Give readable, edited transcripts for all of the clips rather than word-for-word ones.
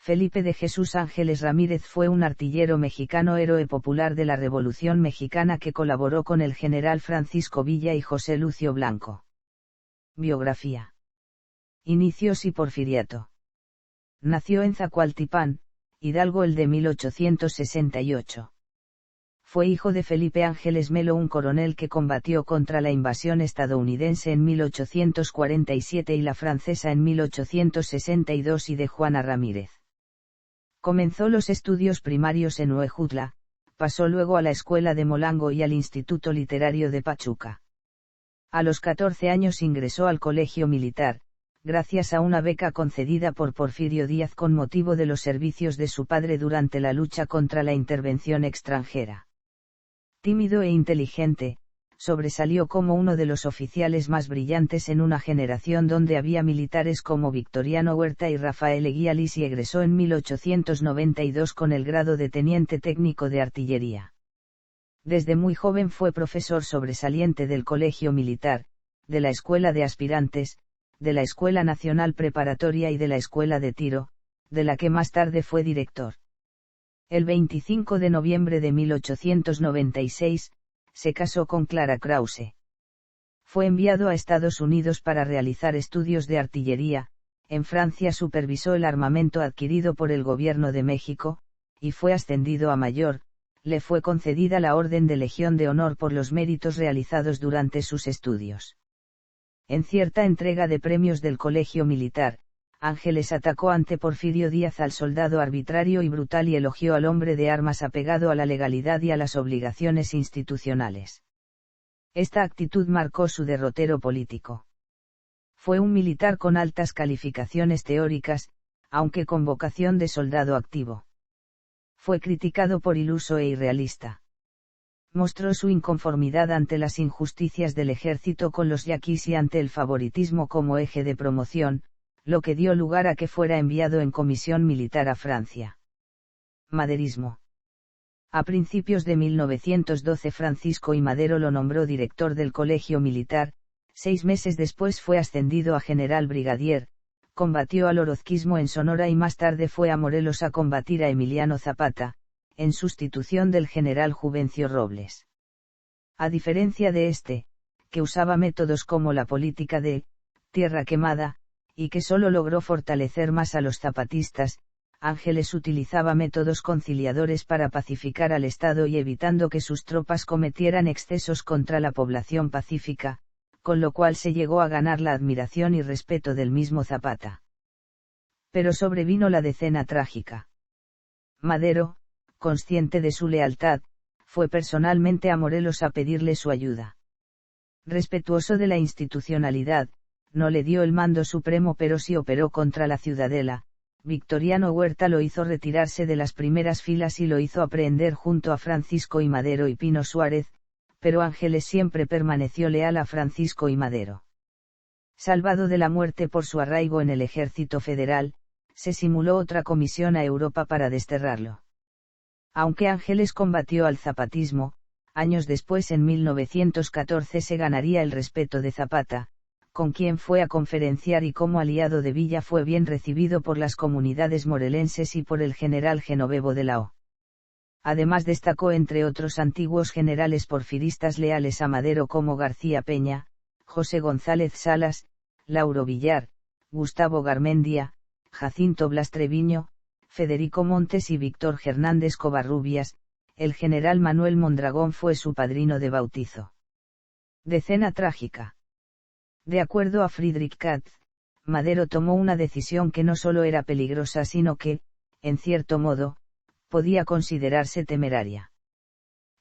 Felipe de Jesús Ángeles Ramírez fue un artillero mexicano héroe popular de la Revolución Mexicana que colaboró con el general Francisco Villa y José Lucio Blanco. Biografía. Inicios y porfiriato. Nació en Zacualtipán, Hidalgo el de 1868. Fue hijo de Felipe Ángeles Melo, un coronel que combatió contra la invasión estadounidense en 1847 y la francesa en 1862 y de Juana Ramírez. Comenzó los estudios primarios en Huejutla, pasó luego a la escuela de Molango y al Instituto Literario de Pachuca. A los 14 años ingresó al colegio militar, gracias a una beca concedida por Porfirio Díaz con motivo de los servicios de su padre durante la lucha contra la intervención extranjera. Tímido e inteligente, sobresalió como uno de los oficiales más brillantes en una generación donde había militares como Victoriano Huerta y Rafael Eguía Lis, y egresó en 1892 con el grado de teniente técnico de artillería. Desde muy joven fue profesor sobresaliente del Colegio Militar, de la Escuela de Aspirantes, de la Escuela Nacional Preparatoria y de la Escuela de Tiro, de la que más tarde fue director. El 25 de noviembre de 1896, se casó con Clara Krause. Fue enviado a Estados Unidos para realizar estudios de artillería, en Francia supervisó el armamento adquirido por el Gobierno de México, y fue ascendido a mayor, le fue concedida la Orden de Legión de Honor por los méritos realizados durante sus estudios. En cierta entrega de premios del Colegio Militar, Ángeles atacó ante Porfirio Díaz al soldado arbitrario y brutal y elogió al hombre de armas apegado a la legalidad y a las obligaciones institucionales. Esta actitud marcó su derrotero político. Fue un militar con altas calificaciones teóricas, aunque con vocación de soldado activo. Fue criticado por iluso e irrealista. Mostró su inconformidad ante las injusticias del ejército con los yaquis y ante el favoritismo como eje de promoción, lo que dio lugar a que fuera enviado en comisión militar a Francia. Maderismo. A principios de 1912 Francisco I. Madero lo nombró director del Colegio Militar, 6 meses después fue ascendido a general brigadier, combatió al orozquismo en Sonora y más tarde fue a Morelos a combatir a Emiliano Zapata, en sustitución del general Juvencio Robles. A diferencia de este, que usaba métodos como la política de tierra quemada, y que solo logró fortalecer más a los zapatistas, Ángeles utilizaba métodos conciliadores para pacificar al Estado y evitando que sus tropas cometieran excesos contra la población pacífica, con lo cual se llegó a ganar la admiración y respeto del mismo Zapata. Pero sobrevino la decena trágica. Madero, consciente de su lealtad, fue personalmente a Morelos a pedirle su ayuda. Respetuoso de la institucionalidad, no le dio el mando supremo pero sí operó contra la ciudadela. Victoriano Huerta lo hizo retirarse de las primeras filas y lo hizo aprehender junto a Francisco I. Madero y Pino Suárez, pero Ángeles siempre permaneció leal a Francisco I. Madero. Salvado de la muerte por su arraigo en el ejército federal, se simuló otra comisión a Europa para desterrarlo. Aunque Ángeles combatió al zapatismo, años después en 1914 se ganaría el respeto de Zapata, con quien fue a conferenciar y como aliado de Villa fue bien recibido por las comunidades morelenses y por el general Genovevo de la O. Además destacó entre otros antiguos generales porfiristas leales a Madero como García Peña, José González Salas, Lauro Villar, Gustavo Garmendia, Jacinto Blas Treviño, Federico Montes y Víctor Hernández Covarrubias. El general Manuel Mondragón fue su padrino de bautizo. Decena trágica. De acuerdo a Friedrich Katz, Madero tomó una decisión que no solo era peligrosa sino que, en cierto modo, podía considerarse temeraria.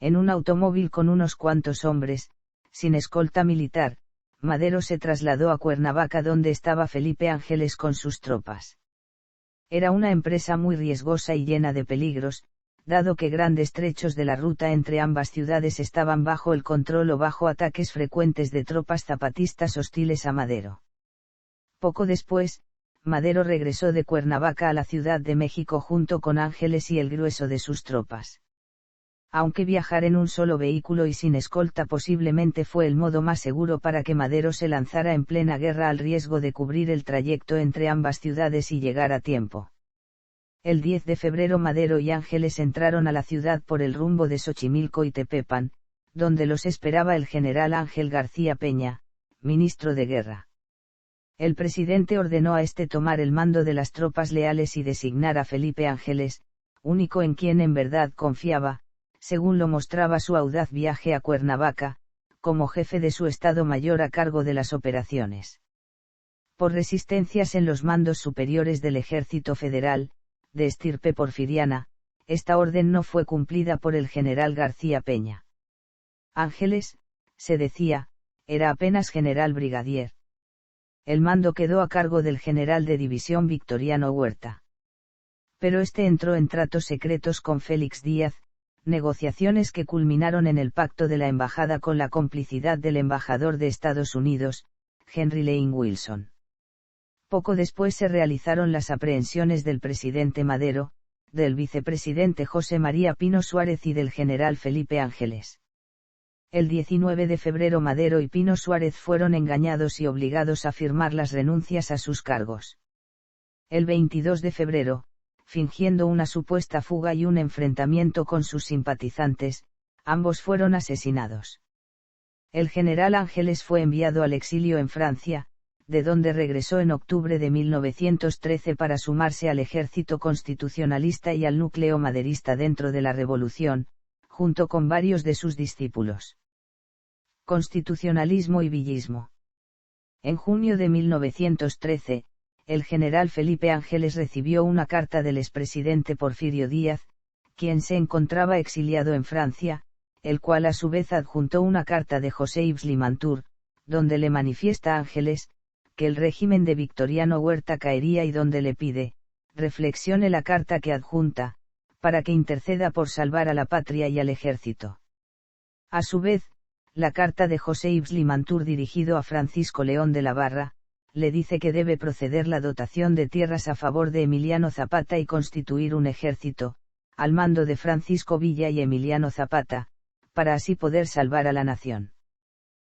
En un automóvil con unos cuantos hombres, sin escolta militar, Madero se trasladó a Cuernavaca donde estaba Felipe Ángeles con sus tropas. Era una empresa muy riesgosa y llena de peligros, dado que grandes trechos de la ruta entre ambas ciudades estaban bajo el control o bajo ataques frecuentes de tropas zapatistas hostiles a Madero. Poco después, Madero regresó de Cuernavaca a la Ciudad de México junto con Ángeles y el grueso de sus tropas. Aunque viajar en un solo vehículo y sin escolta posiblemente fue el modo más seguro para que Madero se lanzara en plena guerra al riesgo de cubrir el trayecto entre ambas ciudades y llegar a tiempo. El 10 de febrero Madero y Ángeles entraron a la ciudad por el rumbo de Xochimilco y Tepepan, donde los esperaba el general Ángel García Peña, ministro de Guerra. El presidente ordenó a este tomar el mando de las tropas leales y designar a Felipe Ángeles, único en quien en verdad confiaba, según lo mostraba su audaz viaje a Cuernavaca, como jefe de su Estado Mayor a cargo de las operaciones. Por resistencias en los mandos superiores del Ejército Federal, de estirpe porfiriana, esta orden no fue cumplida por el general García Peña. Ángeles, se decía, era apenas general brigadier. El mando quedó a cargo del general de división Victoriano Huerta. Pero este entró en tratos secretos con Félix Díaz, negociaciones que culminaron en el pacto de la embajada con la complicidad del embajador de Estados Unidos, Henry Lane Wilson. Poco después se realizaron las aprehensiones del presidente Madero, del vicepresidente José María Pino Suárez y del general Felipe Ángeles. El 19 de febrero Madero y Pino Suárez fueron engañados y obligados a firmar las renuncias a sus cargos. El 22 de febrero, fingiendo una supuesta fuga y un enfrentamiento con sus simpatizantes, ambos fueron asesinados. El general Ángeles fue enviado al exilio en Francia, de donde regresó en octubre de 1913 para sumarse al ejército constitucionalista y al núcleo maderista dentro de la revolución, junto con varios de sus discípulos. Constitucionalismo y villismo. En junio de 1913, el general Felipe Ángeles recibió una carta del expresidente Porfirio Díaz, quien se encontraba exiliado en Francia, el cual a su vez adjuntó una carta de José Yves Limantour, donde le manifiesta a Ángeles, que el régimen de Victoriano Huerta caería y donde le pide, reflexione la carta que adjunta, para que interceda por salvar a la patria y al ejército. A su vez, la carta de José Yves Limantour dirigido a Francisco León de la Barra, le dice que debe proceder la dotación de tierras a favor de Emiliano Zapata y constituir un ejército, al mando de Francisco Villa y Emiliano Zapata, para así poder salvar a la nación.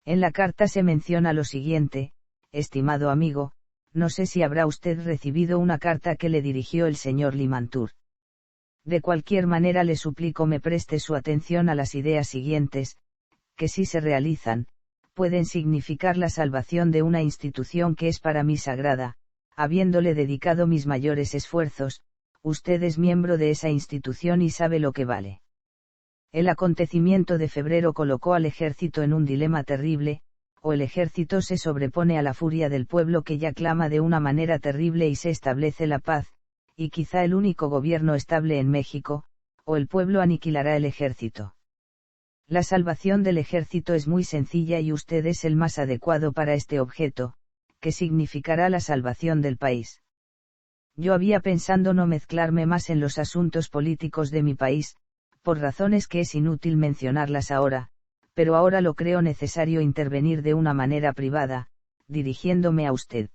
En la carta se menciona lo siguiente: estimado amigo, no sé si habrá usted recibido una carta que le dirigió el señor Limantour. De cualquier manera le suplico me preste su atención a las ideas siguientes, que si se realizan, pueden significar la salvación de una institución que es para mí sagrada, habiéndole dedicado mis mayores esfuerzos. Usted es miembro de esa institución y sabe lo que vale. El acontecimiento de febrero colocó al ejército en un dilema terrible: o el ejército se sobrepone a la furia del pueblo que ya clama de una manera terrible y se establece la paz, y quizá el único gobierno estable en México, o el pueblo aniquilará el ejército. La salvación del ejército es muy sencilla y usted es el más adecuado para este objeto, que significará la salvación del país. Yo había pensado no mezclarme más en los asuntos políticos de mi país, por razones que es inútil mencionarlas ahora, pero ahora lo creo necesario intervenir de una manera privada, dirigiéndome a usted.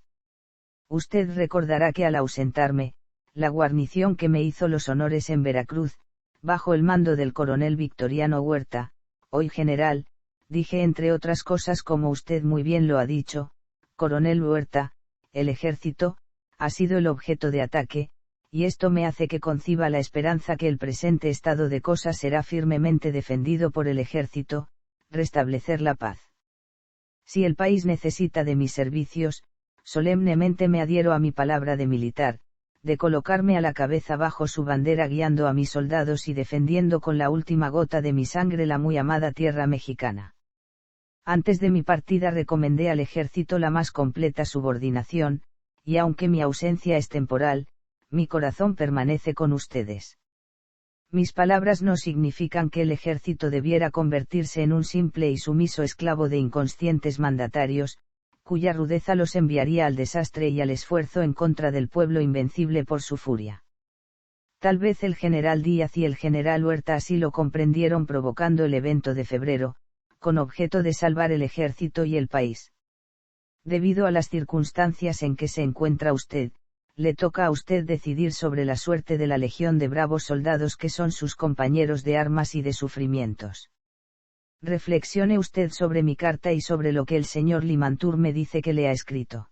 Usted recordará que al ausentarme, la guarnición que me hizo los honores en Veracruz, bajo el mando del coronel Victoriano Huerta, hoy general, dije entre otras cosas como usted muy bien lo ha dicho, coronel Huerta, el ejército, ha sido el objeto de ataque, y esto me hace que conciba la esperanza que el presente estado de cosas será firmemente defendido por el ejército, restablecer la paz. Si el país necesita de mis servicios, solemnemente me adhiero a mi palabra de militar, de colocarme a la cabeza bajo su bandera guiando a mis soldados y defendiendo con la última gota de mi sangre la muy amada tierra mexicana. Antes de mi partida recomendé al ejército la más completa subordinación, y aunque mi ausencia es temporal, mi corazón permanece con ustedes. Mis palabras no significan que el ejército debiera convertirse en un simple y sumiso esclavo de inconscientes mandatarios, cuya rudeza los enviaría al desastre y al esfuerzo en contra del pueblo invencible por su furia. Tal vez el general Díaz y el general Huerta así lo comprendieron provocando el evento de febrero, con objeto de salvar el ejército y el país. Debido a las circunstancias en que se encuentra usted, le toca a usted decidir sobre la suerte de la legión de bravos soldados que son sus compañeros de armas y de sufrimientos. Reflexione usted sobre mi carta y sobre lo que el señor Limantour me dice que le ha escrito.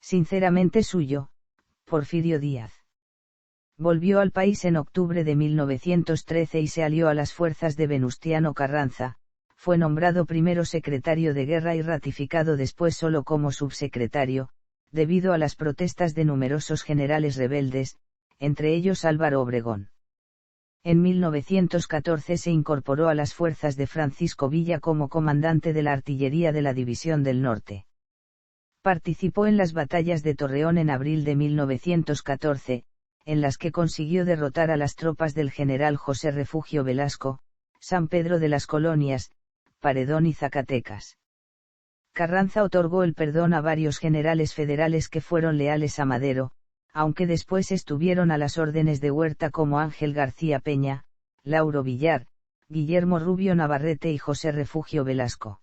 Sinceramente suyo, Porfirio Díaz. Volvió al país en octubre de 1913 y se alió a las fuerzas de Venustiano Carranza. Fue nombrado primero secretario de guerra y ratificado después solo como subsecretario, debido a las protestas de numerosos generales rebeldes, entre ellos Álvaro Obregón. En 1914 se incorporó a las fuerzas de Francisco Villa como comandante de la artillería de la División del Norte. Participó en las batallas de Torreón en abril de 1914, en las que consiguió derrotar a las tropas del general José Refugio Velasco, San Pedro de las Colonias, Paredón y Zacatecas. Carranza otorgó el perdón a varios generales federales que fueron leales a Madero, aunque después estuvieron a las órdenes de Huerta como Ángel García Peña, Lauro Villar, Guillermo Rubio Navarrete y José Refugio Velasco.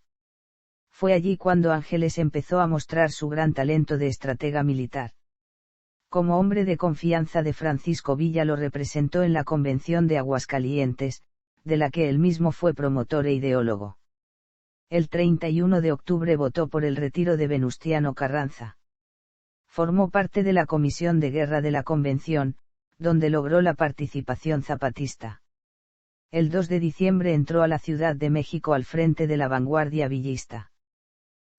Fue allí cuando Ángeles empezó a mostrar su gran talento de estratega militar. Como hombre de confianza de Francisco Villa lo representó en la Convención de Aguascalientes, de la que él mismo fue promotor e ideólogo. El 31 de octubre votó por el retiro de Venustiano Carranza. Formó parte de la Comisión de Guerra de la Convención, donde logró la participación zapatista. El 2 de diciembre entró a la Ciudad de México al frente de la vanguardia villista.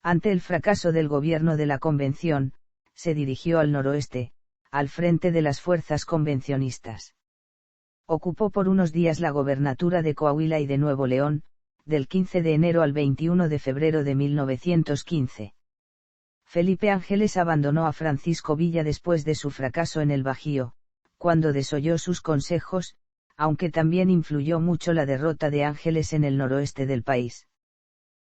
Ante el fracaso del gobierno de la Convención, se dirigió al noroeste, al frente de las fuerzas convencionistas. Ocupó por unos días la gobernatura de Coahuila y de Nuevo León, del 15 de enero al 21 de febrero de 1915. Felipe Ángeles abandonó a Francisco Villa después de su fracaso en el Bajío, cuando desoyó sus consejos, aunque también influyó mucho la derrota de Ángeles en el noroeste del país.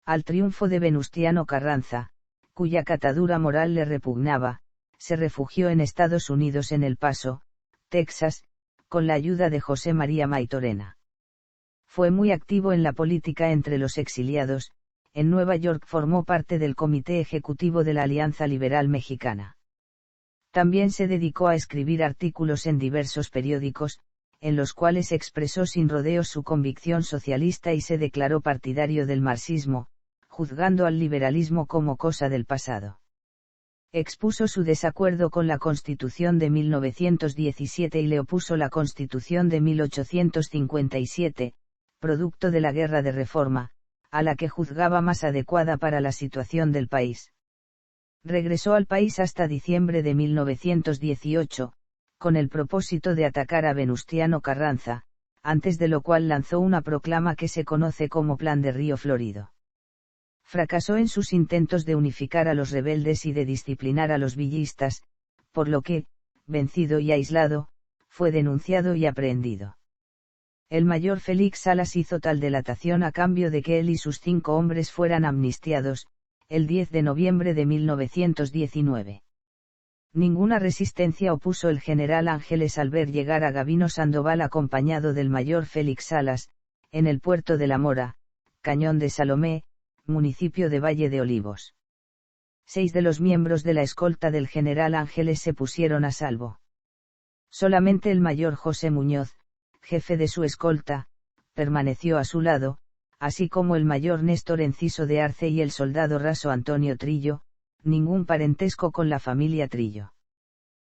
Al triunfo de Venustiano Carranza, cuya catadura moral le repugnaba, se refugió en Estados Unidos en El Paso, Texas, con la ayuda de José María Maytorena. Fue muy activo en la política entre los exiliados. En Nueva York formó parte del Comité Ejecutivo de la Alianza Liberal Mexicana. También se dedicó a escribir artículos en diversos periódicos, en los cuales expresó sin rodeos su convicción socialista y se declaró partidario del marxismo, juzgando al liberalismo como cosa del pasado. Expuso su desacuerdo con la Constitución de 1917 y le opuso la Constitución de 1857, producto de la Guerra de Reforma, a la que juzgaba más adecuada para la situación del país. Regresó al país hasta diciembre de 1918, con el propósito de atacar a Venustiano Carranza, antes de lo cual lanzó una proclama que se conoce como Plan de Río Florido. Fracasó en sus intentos de unificar a los rebeldes y de disciplinar a los villistas, por lo que, vencido y aislado, fue denunciado y aprehendido. El mayor Félix Salas hizo tal delatación a cambio de que él y sus 5 hombres fueran amnistiados, el 10 de noviembre de 1919. Ninguna resistencia opuso el general Ángeles al ver llegar a Gavino Sandoval acompañado del mayor Félix Salas, en el puerto de La Mora, Cañón de Salomé, municipio de Valle de Olivos. 6 de los miembros de la escolta del general Ángeles se pusieron a salvo. Solamente el mayor José Muñoz, jefe de su escolta, permaneció a su lado, así como el mayor Néstor Enciso de Arce y el soldado raso Antonio Trillo, ningún parentesco con la familia Trillo.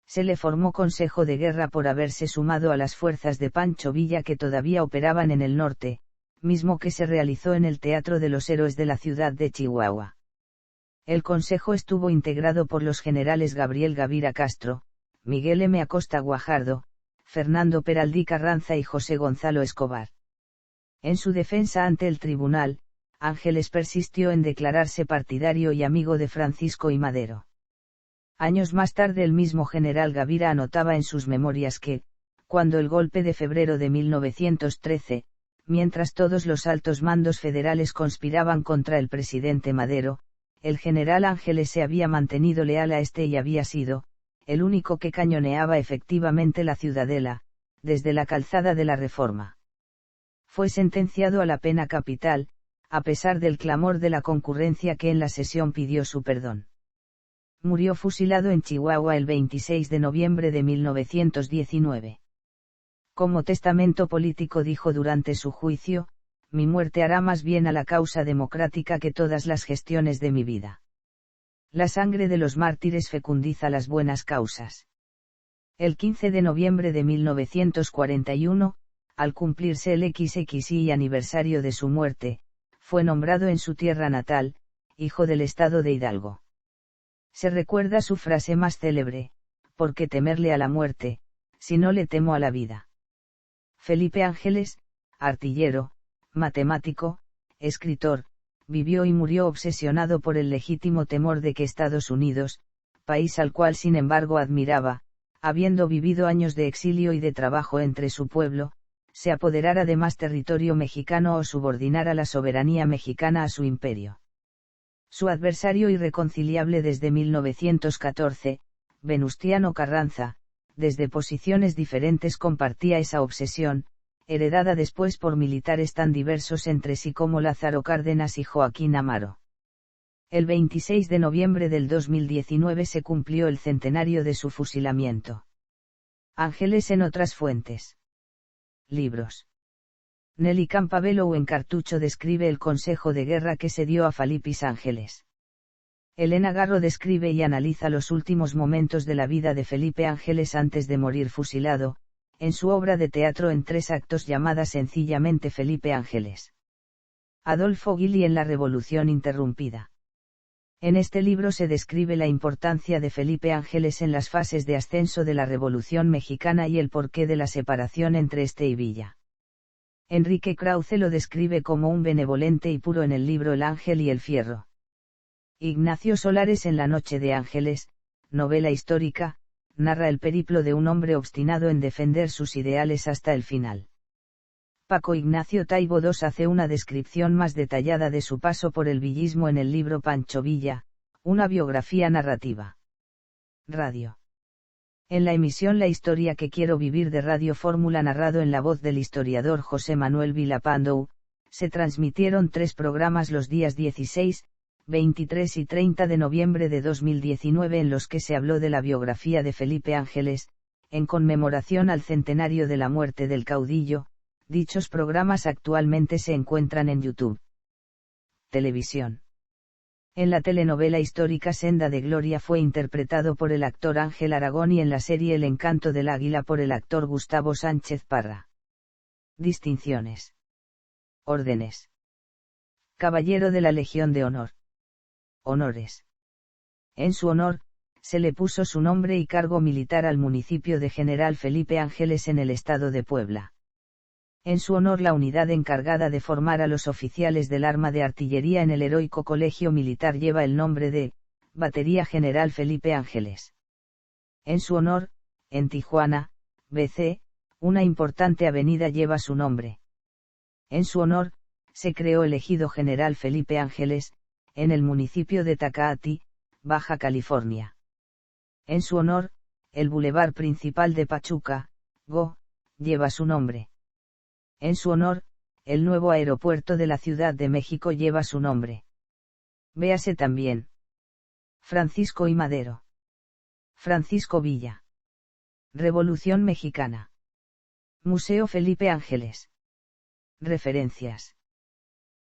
Se le formó consejo de guerra por haberse sumado a las fuerzas de Pancho Villa que todavía operaban en el norte, mismo que se realizó en el Teatro de los Héroes de la ciudad de Chihuahua. El consejo estuvo integrado por los generales Gabriel Gavira Castro, Miguel M. Acosta Guajardo, Fernando Peraldí Carranza y José Gonzalo Escobar. En su defensa ante el tribunal, Ángeles persistió en declararse partidario y amigo de Francisco I. Madero. Años más tarde el mismo general Gavira anotaba en sus memorias que, cuando el golpe de febrero de 1913, mientras todos los altos mandos federales conspiraban contra el presidente Madero, el general Ángeles se había mantenido leal a este y había sido, el único que cañoneaba efectivamente la ciudadela, desde la calzada de la Reforma. Fue sentenciado a la pena capital, a pesar del clamor de la concurrencia que en la sesión pidió su perdón. Murió fusilado en Chihuahua el 26 de noviembre de 1919. Como testamento político dijo durante su juicio, mi muerte hará más bien a la causa democrática que todas las gestiones de mi vida. La sangre de los mártires fecundiza las buenas causas. El 15 de noviembre de 1941, al cumplirse el XXI aniversario de su muerte, fue nombrado en su tierra natal, hijo del estado de Hidalgo. Se recuerda su frase más célebre: ¿por qué temerle a la muerte, si no le temo a la vida? Felipe Ángeles, artillero, matemático, escritor, vivió y murió obsesionado por el legítimo temor de que Estados Unidos, país al cual sin embargo admiraba, habiendo vivido años de exilio y de trabajo entre su pueblo, se apoderara de más territorio mexicano o subordinara la soberanía mexicana a su imperio. Su adversario irreconciliable desde 1914, Venustiano Carranza, desde posiciones diferentes compartía esa obsesión, heredada después por militares tan diversos entre sí como Lázaro Cárdenas y Joaquín Amaro. El 26 de noviembre del 2019 se cumplió el centenario de su fusilamiento. Ángeles en otras fuentes. Libros. Nelly Campabello en Cartucho describe el consejo de guerra que se dio a Felipis Ángeles. Elena Garro describe y analiza los últimos momentos de la vida de Felipe Ángeles antes de morir fusilado, en su obra de teatro en 3 actos llamada sencillamente Felipe Ángeles. Adolfo Gili en La Revolución Interrumpida. En este libro se describe la importancia de Felipe Ángeles en las fases de ascenso de la Revolución Mexicana y el porqué de la separación entre este y Villa. Enrique Krause lo describe como un benevolente y puro en el libro El Ángel y el Fierro. Ignacio Solares en La Noche de Ángeles, novela histórica, narra el periplo de un hombre obstinado en defender sus ideales hasta el final. Paco Ignacio Taibo II hace una descripción más detallada de su paso por el villismo en el libro Pancho Villa, una biografía narrativa. Radio. En la emisión La historia que quiero vivir de Radio Fórmula narrado en la voz del historiador José Manuel Vilapandou, se transmitieron 3 programas los días 16, 23 y 30 de noviembre de 2019 en los que se habló de la biografía de Felipe Ángeles, en conmemoración al centenario de la muerte del caudillo. Dichos programas actualmente se encuentran en YouTube. Televisión. En la telenovela histórica Senda de Gloria fue interpretado por el actor Ángel Aragón y en la serie El encanto del águila por el actor Gustavo Sánchez Parra. Distinciones. Órdenes. Caballero de la Legión de Honor. Honores. En su honor, se le puso su nombre y cargo militar al municipio de General Felipe Ángeles en el estado de Puebla. En su honor la unidad encargada de formar a los oficiales del arma de artillería en el heroico colegio militar lleva el nombre de Batería General Felipe Ángeles. En su honor, en Tijuana, BC, una importante avenida lleva su nombre. En su honor, se creó el ejido General Felipe Ángeles, en el municipio de Tecate, Baja California. En su honor, el bulevar principal de Pachuca, Go, lleva su nombre. En su honor, el nuevo aeropuerto de la Ciudad de México lleva su nombre. Véase también. Francisco I. Madero. Francisco Villa. Revolución Mexicana. Museo Felipe Ángeles. Referencias.